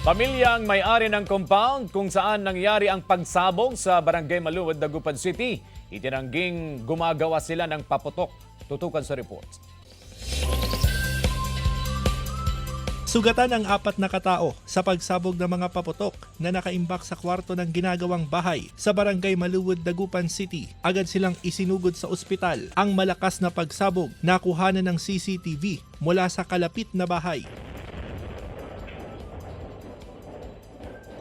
Pamilyang may-ari ng compound kung saan nangyari ang pagsabog sa Barangay Maluwad, Dagupan City. Itinangging gumagawa sila ng paputok. Tutukan sa report. Sugatan ang 4 na katao sa pagsabog ng mga paputok na nakaimbak sa kwarto ng ginagawang bahay sa Barangay Maluwad, Dagupan City. Agad silang isinugod sa ospital. Ang malakas na pagsabog nakuhanan ng CCTV mula sa kalapit na bahay.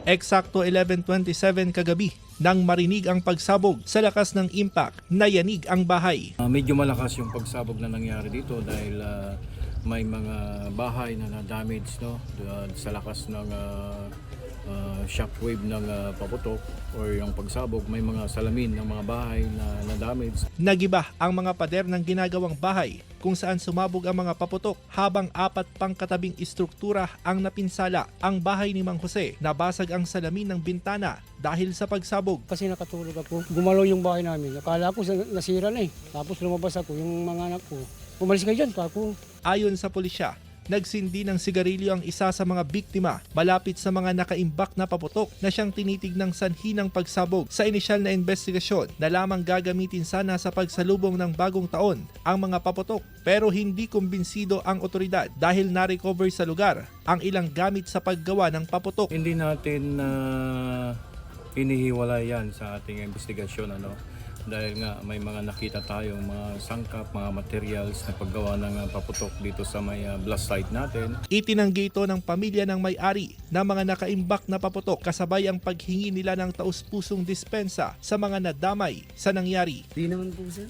Eksakto 11:27 kagabi nang marinig ang pagsabog sa lakas ng impact, nayanig ang bahay. Medyo malakas yung pagsabog na nangyari dito dahil may mga bahay na na-damage, no? Sa lakas ng shockwave ng paputok or yung pagsabog, may mga salamin ng mga bahay na na-damage. Nagiba ang mga pader ng ginagawang bahay kung saan sumabog ang mga paputok habang 4 pang katabing istruktura ang napinsala. Ang bahay ni Mang Jose, nabasag ang salamin ng bintana dahil sa pagsabog. Kasi nakatulog ako, gumalaw yung bahay namin. Akala ko nasira na eh. Tapos lumabas ako, yung mga anak ko, umalis kayo dyan, ako. Ayon sa pulisya, nagsindi ng sigarilyo ang isa sa mga biktima malapit sa mga nakaimbak na paputok na siyang tinitignang sanhi ng pagsabog. Sa inisyal na investigasyon na lamang gagamitin sana sa pagsalubong ng bagong taon ang mga paputok, pero hindi kumbinsido ang otoridad dahil na-recover sa lugar ang ilang gamit sa paggawa ng paputok. Hindi natin hinihiwalay yan sa ating investigasyon, dahil nga may mga nakita tayong mga sangkap, mga materials na paggawa ng paputok dito sa may blast site natin. Itinanggi ito ng pamilya ng may-ari na mga nakaimbak na paputok kasabay ang paghingi nila ng taus-pusong dispensa sa mga nadamay sa nangyari. Di naman po sir.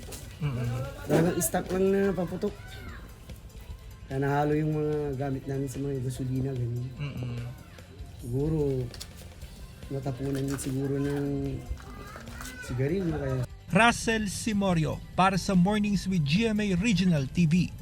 Talagang stock lang na paputok. Kaya nahalo yung mga gamit namin sa mga gasolina, ganyan. Siguro, natapunan din siguro ng sigarilyo kaya. Russell Simorio para sa Mornings with GMA Regional TV.